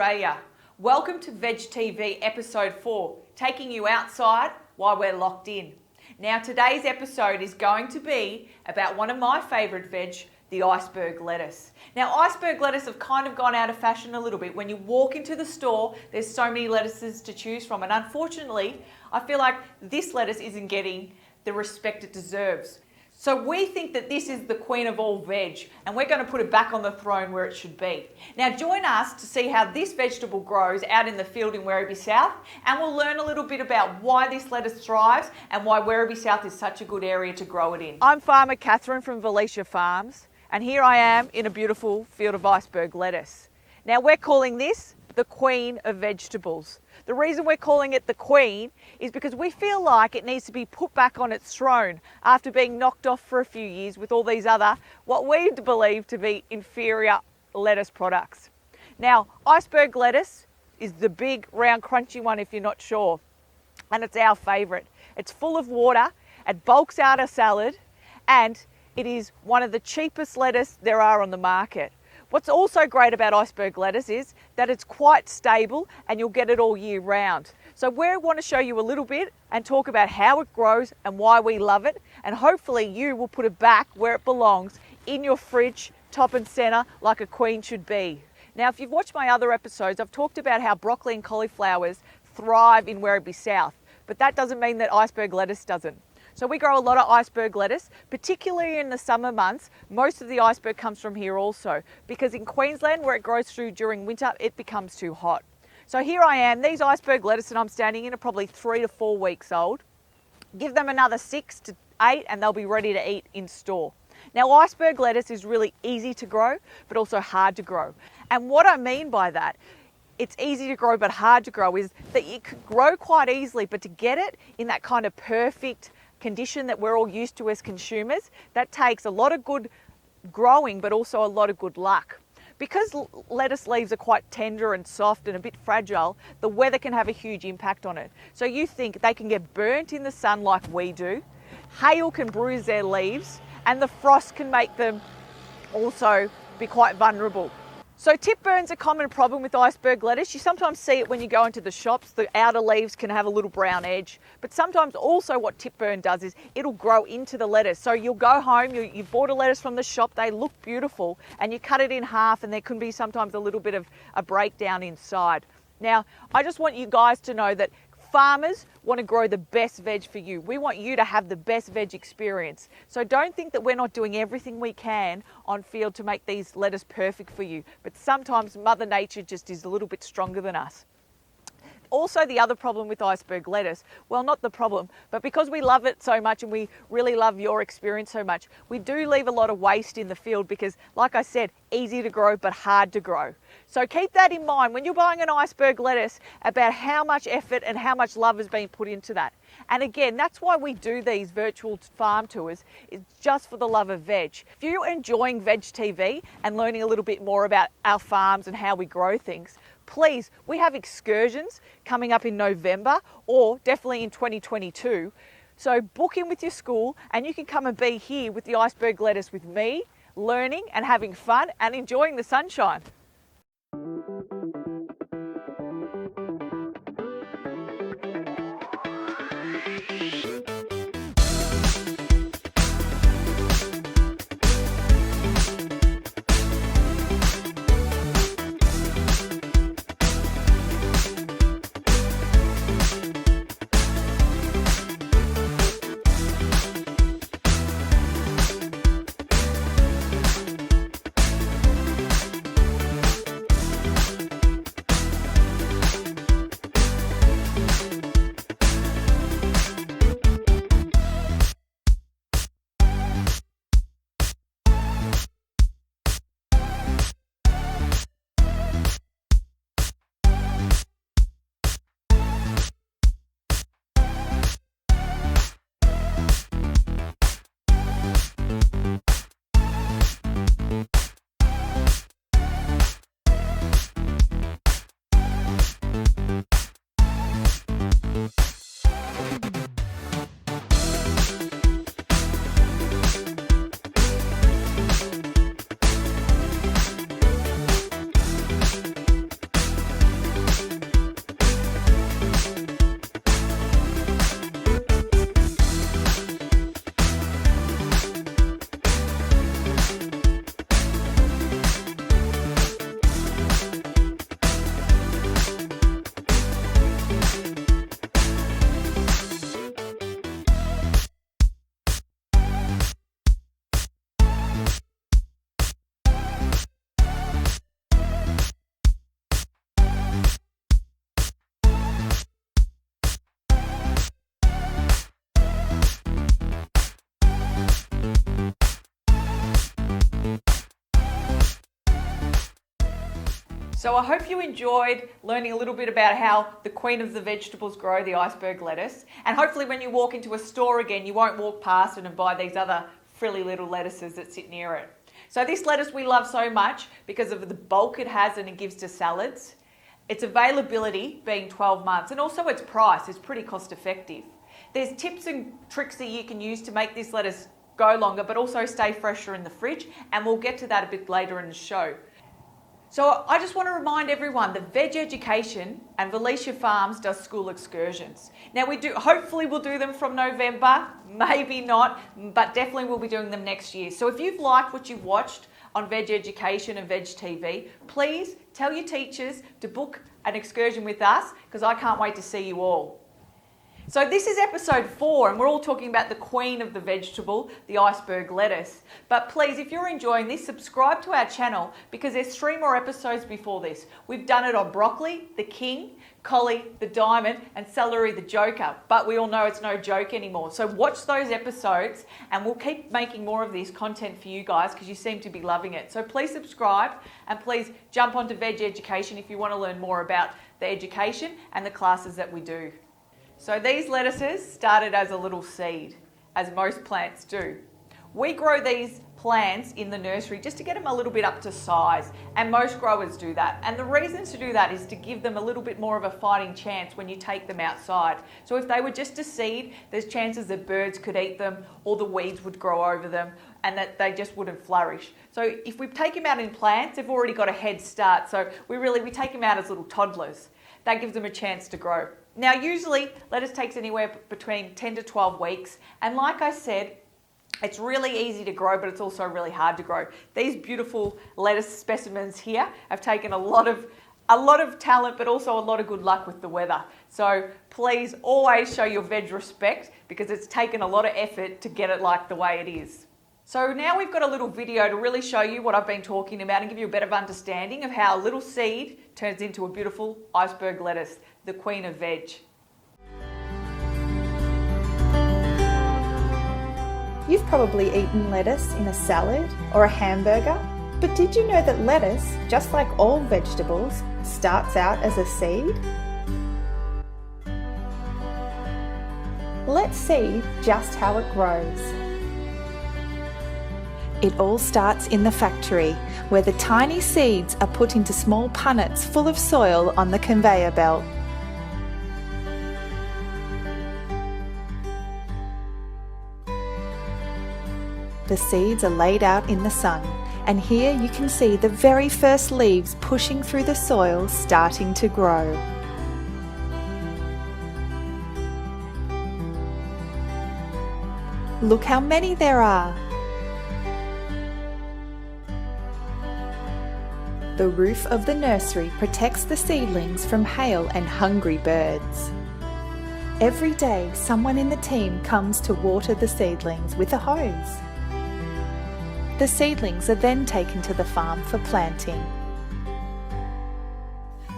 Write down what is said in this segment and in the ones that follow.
Australia. Welcome to Veg TV episode 4, taking you outside while we're locked in. Now today's episode is going to be about one of my favourite veg, the iceberg lettuce. Now iceberg lettuce have kind of gone out of fashion a little bit. When you walk into the store, there's so many lettuces to choose from, and unfortunately, I feel like this lettuce isn't getting the respect it deserves. So we think that this is the queen of all veg, and we're going to put it back on the throne where it should be. Now join us to see how this vegetable grows out in the field in Werribee South, and we'll learn a little bit about why this lettuce thrives and why Werribee South is such a good area to grow it in. I'm farmer Catherine from Velisha Farms, and here I am in a beautiful field of iceberg lettuce. Now we're calling this the queen of vegetables. The reason we're calling it the queen is because we feel like it needs to be put back on its throne after being knocked off for a few years with all these other, what we believe to be inferior lettuce products. Now, iceberg lettuce is the big, round, crunchy one if you're not sure, and it's our favourite. It's full of water, it bulks out a salad, and it is one of the cheapest lettuce there are on the market. What's also great about iceberg lettuce is that it's quite stable and you'll get it all year round. So we want to show you a little bit and talk about how it grows and why we love it, and hopefully you will put it back where it belongs, in your fridge, top and centre, like a queen should be. Now if you've watched my other episodes, I've talked about how broccoli and cauliflowers thrive in Werribee South, but that doesn't mean that iceberg lettuce doesn't. So we grow a lot of iceberg lettuce, particularly in the summer months. Most of the iceberg comes from here also, because in Queensland, where it grows through during winter, it becomes too hot. So here I am, these iceberg lettuce that I'm standing in are probably 3 to 4 weeks old. Give them another 6 to 8 and they'll be ready to eat in store. Now iceberg lettuce is really easy to grow, but also hard to grow. And what I mean by that, it's easy to grow but hard to grow, is that it can grow quite easily, but to get it in that kind of perfect condition that we're all used to as consumers, that takes a lot of good growing but also a lot of good luck. Because lettuce leaves are quite tender and soft and a bit fragile, the weather can have a huge impact on it. So you think they can get burnt in the sun like we do, hail can bruise their leaves, and the frost can make them also be quite vulnerable. So tip burn's a common problem with iceberg lettuce. You sometimes see it when you go into the shops. The outer leaves can have a little brown edge, but sometimes also what tip burn does is it'll grow into the lettuce. So you'll go home, you bought a lettuce from the shop, they look beautiful, and you cut it in half and there can be sometimes a little bit of a breakdown inside. Now, I just want you guys to know that farmers want to grow the best veg for you. We want you to have the best veg experience. So don't think that we're not doing everything we can on field to make these lettuce perfect for you. But sometimes Mother Nature just is a little bit stronger than us. Also, the other problem with iceberg lettuce, well, not the problem, but because we love it so much and we really love your experience so much, we do leave a lot of waste in the field because, like I said, easy to grow but hard to grow. So keep that in mind when you're buying an iceberg lettuce, about how much effort and how much love has been put into that. And again, that's why we do these virtual farm tours, is just for the love of veg. If you're enjoying Veg TV and learning a little bit more about our farms and how we grow things, please, we have excursions coming up in November or definitely in 2022. So book in with your school and you can come and be here with the iceberg lettuce with me, learning and having fun and enjoying the sunshine. So I hope you enjoyed learning a little bit about how the queen of the vegetables grow, the iceberg lettuce. And hopefully when you walk into a store again, you won't walk past it and buy these other frilly little lettuces that sit near it. So this lettuce we love so much because of the bulk it has and it gives to salads. Its availability being 12 months, and also its price is pretty cost effective. There's tips and tricks that you can use to make this lettuce go longer but also stay fresher in the fridge, and we'll get to that a bit later in the show. So I just want to remind everyone that Veg Education and Velisha Farms does school excursions. Now hopefully we'll do them from November, maybe not, but definitely we'll be doing them next year. So if you've liked what you've watched on Veg Education and Veg TV, please tell your teachers to book an excursion with us because I can't wait to see you all. So this is episode 4 and we're all talking about the queen of the vegetable, the iceberg lettuce. But please, if you're enjoying this, subscribe to our channel because there's 3 more episodes before this. We've done it on broccoli, the king, collie, the diamond, and celery, the joker. But we all know it's no joke anymore. So watch those episodes and we'll keep making more of this content for you guys because you seem to be loving it. So please subscribe and please jump onto Veg Education if you want to learn more about the education and the classes that we do. So these lettuces started as a little seed, as most plants do. We grow these plants in the nursery just to get them a little bit up to size, and most growers do that. And the reason to do that is to give them a little bit more of a fighting chance when you take them outside. So if they were just a seed, there's chances that birds could eat them or the weeds would grow over them and that they just wouldn't flourish. So if we take them out in plants, they've already got a head start. So we take them out as little toddlers. That gives them a chance to grow. Now, usually lettuce takes anywhere between 10 to 12 weeks. And like I said, it's really easy to grow, but it's also really hard to grow. These beautiful lettuce specimens here have taken a lot of talent, but also a lot of good luck with the weather. So please always show your veg respect because it's taken a lot of effort to get it like the way it is. So now we've got a little video to really show you what I've been talking about and give you a better understanding of how a little seed turns into a beautiful iceberg lettuce, the queen of veg. You've probably eaten lettuce in a salad or a hamburger, but did you know that lettuce, just like all vegetables, starts out as a seed? Let's see just how it grows. It all starts in the factory, where the tiny seeds are put into small punnets full of soil on the conveyor belt. The seeds are laid out in the sun, and here you can see the very first leaves pushing through the soil starting to grow. Look how many there are! The roof of the nursery protects the seedlings from hail and hungry birds. Every day, someone in the team comes to water the seedlings with a hose. The seedlings are then taken to the farm for planting.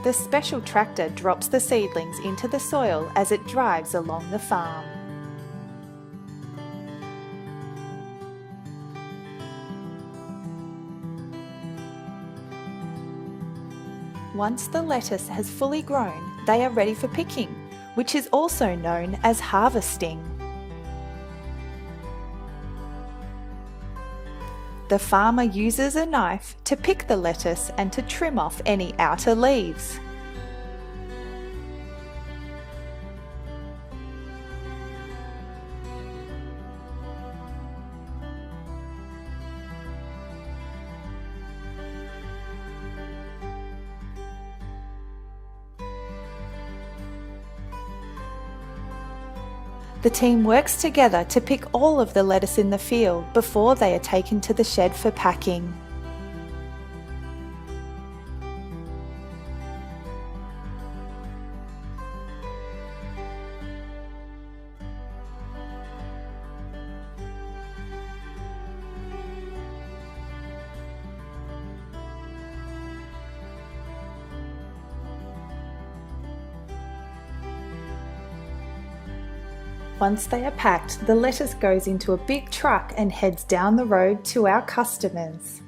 The special tractor drops the seedlings into the soil as it drives along the farm. Once the lettuce has fully grown, they are ready for picking, which is also known as harvesting. The farmer uses a knife to pick the lettuce and to trim off any outer leaves. The team works together to pick all of the lettuce in the field before they are taken to the shed for packing. Once they are packed, the lettuce goes into a big truck and heads down the road to our customers.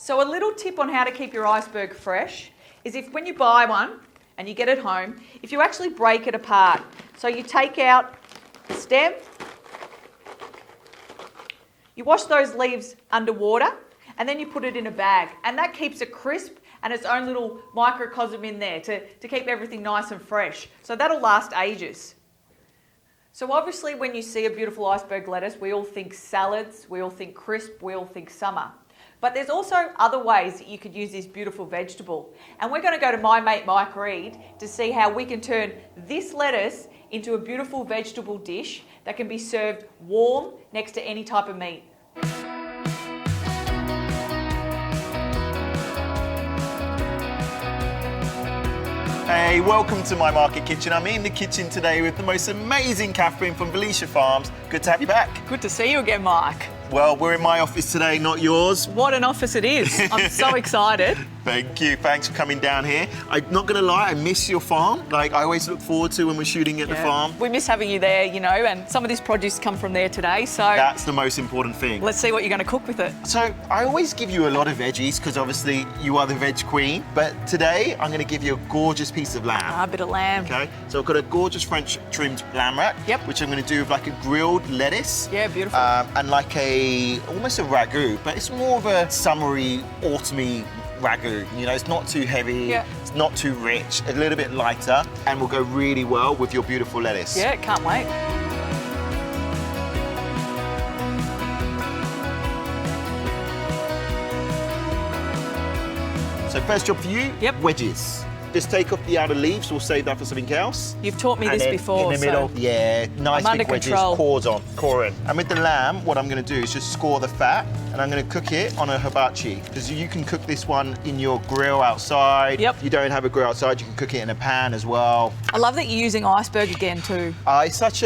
So a little tip on how to keep your iceberg fresh is if when you buy one and you get it home, if you actually break it apart. So you take out the stem, you wash those leaves under water, and then you put it in a bag. And that keeps it crisp and its own little microcosm in there to keep everything nice and fresh. So that'll last ages. So obviously when you see a beautiful iceberg lettuce, we all think salads, we all think crisp, we all think summer. But there's also other ways that you could use this beautiful vegetable. And we're going to go to my mate Mike Reed to see how we can turn this lettuce into a beautiful vegetable dish that can be served warm next to any type of meat. Hey, welcome to my market kitchen. I'm in the kitchen today with the most amazing Catherine from Velisha Farms. Good to have you back. Good to see you again, Mike. Well, we're in my office today, not yours. What an office it is. I'm so excited. Thank you. Thanks for coming down here. I'm not going to lie, I miss your farm. Like, I always look forward to when we're shooting at the farm. We miss having you there, you know, and some of this produce come from there today, so... That's the most important thing. Let's see what you're going to cook with it. So, I always give you a lot of veggies because obviously you are the veg queen. But today, I'm going to give you a gorgeous piece of lamb. A bit of lamb. Okay, so I've got a gorgeous French trimmed lamb rack, which I'm going to do with like a grilled lettuce. Yeah, beautiful. And like almost a ragu, but it's more of a summery, autumny ragu. You know, it's not too heavy, it's not too rich, a little bit lighter, and will go really well with your beautiful lettuce. Yeah, can't wait. So first job for you, wedges. Just take off the outer leaves, we'll save that for something else. You've taught me this before, in the middle, nice I'm big wedges, core in. And with the lamb, what I'm going to do is just score the fat, and I'm going to cook it on a hibachi. Because you can cook this one in your grill outside. You don't have a grill outside, you can cook it in a pan as well. I love that you're using iceberg again too. It's such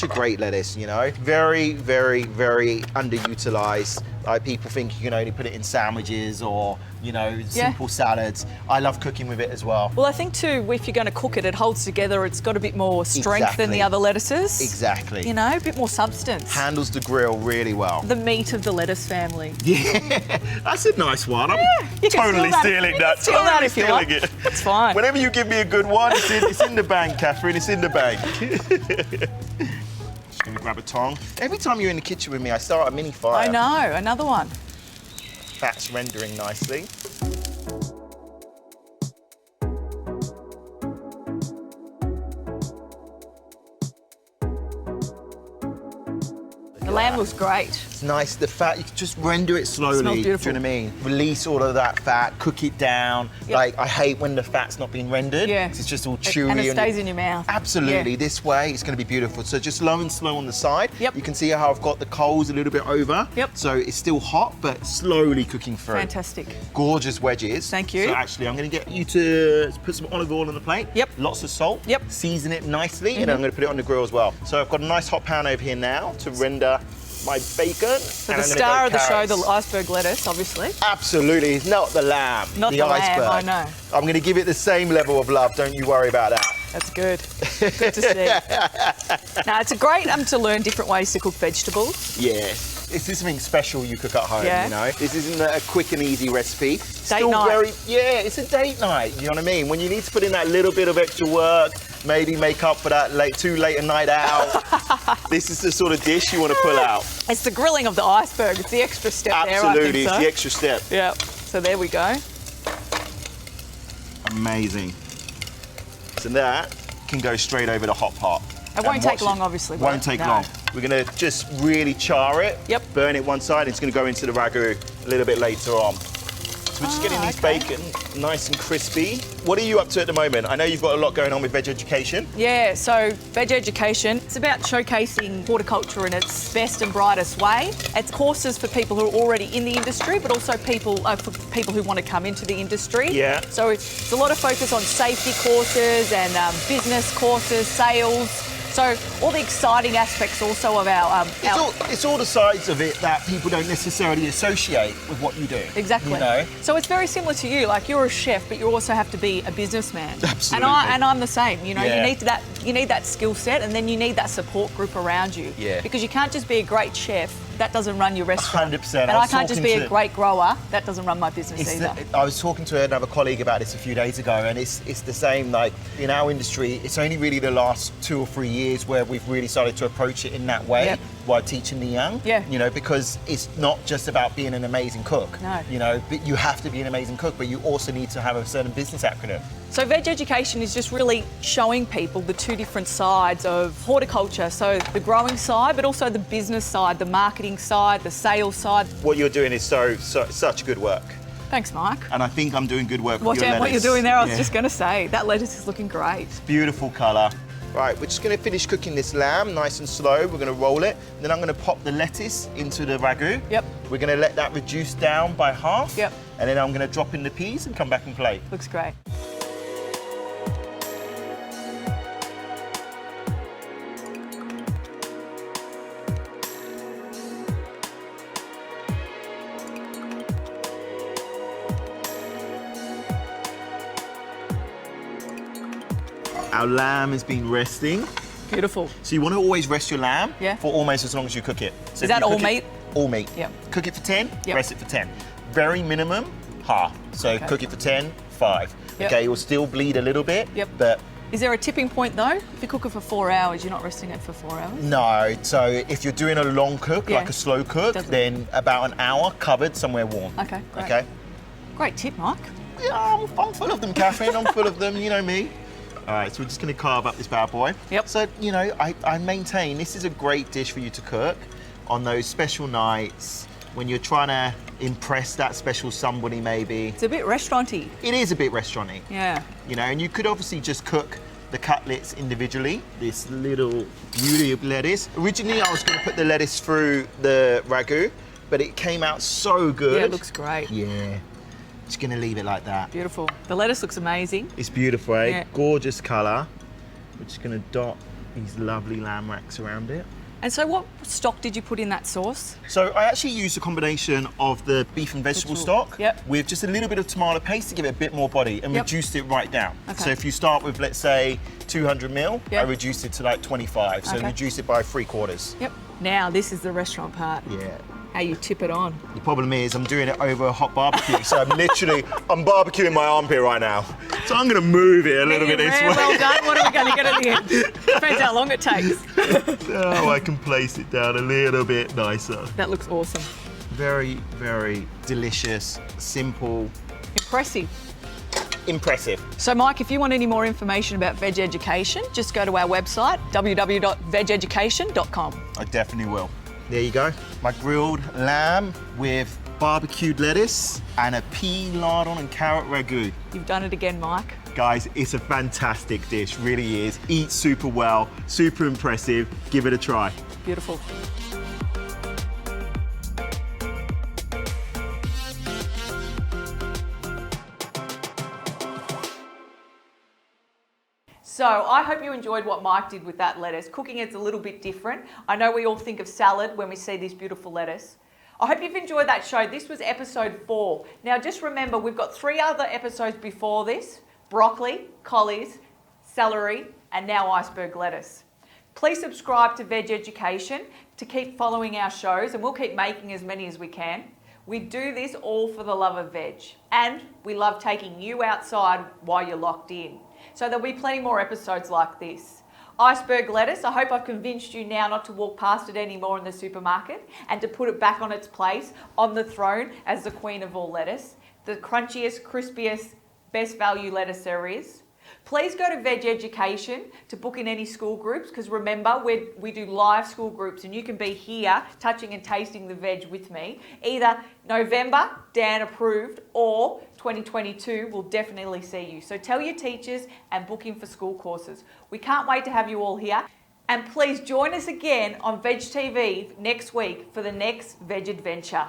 a great lettuce, you know. Very, very, very underutilized. Like, people think you can only put it in sandwiches or, you know, simple salads. I love cooking with it as well. Well, I think too, if you're going to cook it, it holds together. It's got a bit more strength than the other lettuces. Exactly. You know, a bit more substance. Handles the grill really well. The meat of the lettuce family. Yeah, that's a nice one. I'm you can totally stealing that. Steal that if you want. It's fine. Whenever you give me a good one, it's in the bank, Catherine. It's in the bank. Just gonna grab a tong. Every time you're in the kitchen with me, I start a mini fire. I know, another one. That's rendering nicely. The lamb looks great. It's nice, the fat, you can just render it slowly. It smells beautiful. Do you know what I mean? Release all of that fat, cook it down. Like, I hate when the fat's not being rendered. It's just all chewy. And it stays in your mouth. Absolutely, this way it's going to be beautiful. So just low and slow on the side. You can see how I've got the coals a little bit over. So it's still hot, but slowly cooking through. Fantastic. Gorgeous wedges. Thank you. So actually, I'm going to get you to put some olive oil on the plate. Lots of salt. Season it nicely, and I'm going to put it on the grill as well. So I've got a nice hot pan over here now to render my bacon. So the star of the show, the iceberg lettuce, obviously. Absolutely, not the lamb. Not the iceberg. lamb, I know. I'm going to give it the same level of love, don't you worry about that. That's good. Good to see. Now, it's a great to learn different ways to cook vegetables. Yeah. This is something special you cook at home, you know? This isn't a quick and easy recipe. Date night. It's a date night, you know what I mean? When you need to put in that little bit of extra work, maybe make up for that too late a night out, this is the sort of dish you want to pull out. It's the grilling of the iceberg. It's the extra step there, Absolutely, it's the extra step. Yeah, so there we go. Amazing. So that can go straight over the hot pot. It won't take long, obviously. Won't take long. We're going to just really char it, burn it one side, and it's going to go into the ragu a little bit later on. So we're just getting these bacon nice and crispy. What are you up to at the moment? I know you've got a lot going on with Veg Education. Yeah, so Veg Education, it's about showcasing horticulture in its best and brightest way. It's courses for people who are already in the industry, but also for people who want to come into the industry. So it's a lot of focus on safety courses and business courses, sales. So all the exciting aspects also of our... It's all the sides of it that people don't necessarily associate with what you do. Exactly. You know? So it's very similar to you. Like, you're a chef, but you also have to be a businessman. Absolutely. And I'm the same. You know, you need that skill set, and then you need that support group around you. Because you can't just be a great chef. that doesn't run your restaurant. 100%. And I can't just be a great grower, that doesn't run my business either. I was talking to another colleague about this a few days ago, and it's the same. Like in our industry, it's only really the last 2 or 3 years where we've really started to approach it in that way. Yep. While teaching the young, you know, because it's not just about being an amazing cook. No. You know, but you have to be an amazing cook, but you also need to have a certain business acumen. So veg education is just really showing people the two different sides of horticulture. So the growing side, but also the business side, the marketing side, the sales side. What you're doing is such good work. Thanks, Mike. And I think I'm doing good work with Watch your out lettuce. what you're doing there. I was just going to say, that lettuce is looking great. Beautiful colour. Right, we're just going to finish cooking this lamb nice and slow. We're going to roll it. Then I'm going to pop the lettuce into the ragu. Yep. We're going to let that reduce down by half. Yep. And then I'm going to drop in the peas and come back and plate. Looks great. Our lamb has been resting. Beautiful. So you want to always rest your lamb Yeah. for almost as long as you cook it. So Is that all cook it- meat? All meat. Yep. Cook it for 10, Yep. rest it for 10. Very minimum, half. So Okay. cook it for 10, 5. Yep. Okay, it will still bleed a little bit, Yep. but Is there a tipping point though? If you cook it for 4 hours, you're not resting it for 4 hours? no. So if you're doing a long cook, Yeah. like a slow cook, Doesn't- then about an hour covered somewhere warm. Okay, great. Okay? Great tip, Mike. Yeah, I'm full of them, Catherine. I'm full of them, you know me. All right, so we're just going to carve up this bad boy. Yep. So, you know, I maintain this is a great dish for you to cook on those special nights when you're trying to impress that special somebody maybe. It's a bit restauranty. It is a bit restaurant-y, Yeah. you know, and you could obviously just cook the cutlets individually. This little beauty of lettuce. Originally, I was going to put the lettuce through the ragu, but it came out so good. Yeah, it looks great. Yeah. Just going to leave it like that. Beautiful. The lettuce looks amazing. It's beautiful, eh? Yeah. Gorgeous colour. We're just going to dot these lovely lamb racks around it. And so what stock did you put in that sauce? So I actually used a combination of the beef and vegetable stock Yep. with just a little bit of tomato paste to give it a bit more body and Yep. reduced it right down. Okay. So if you start with, let's say, 200 ml, Yep. I reduced it to like 25. So Okay. reduce it by 3/4. Yep. Now this is the restaurant part. Yeah. How you tip it on. The problem is I'm doing it over a hot barbecue, so I'm barbecuing my armpit right now. So I'm going to move it a little bit this way. Well done. What are we going to get at the end? Depends how long it takes. So I can place it down a little bit nicer. That looks awesome. Very, very delicious, simple, Impressive. impressive. So Mike, if you want any more information about veg education, just go to our website, www.vegeducation.com. I definitely will. There you go. My grilled lamb with barbecued lettuce and a pea lardon and carrot ragu. You've done it again, Mike. Guys, it's a fantastic dish, really is. Eats super well, super impressive. Give it a try. Beautiful. So I hope you enjoyed what Mike did with that lettuce. Cooking it's a little bit different. I know we all think of salad when we see this beautiful lettuce. I hope you've enjoyed that show. This was episode 4. Now just remember, we've got 3 other episodes before this: broccoli, collies, celery, and now iceberg lettuce. Please subscribe to Veg Education to keep following our shows, and we'll keep making as many as we can. We do this all for the love of veg, and we love taking you outside while you're locked in. So there'll be plenty more episodes like this. Iceberg lettuce, I hope I've convinced you now not to walk past it anymore in the supermarket and to put it back on its place on the throne as the queen of all lettuce, the crunchiest, crispiest, best value lettuce there is. Please go to Veg Education to book in any school groups, because remember, we do live school groups and you can be here touching and tasting the veg with me. Either November, Dan approved, or 2022, we'll definitely see you. So tell your teachers and book in for school courses. We can't wait to have you all here. And please join us again on Veg TV next week for the next veg adventure.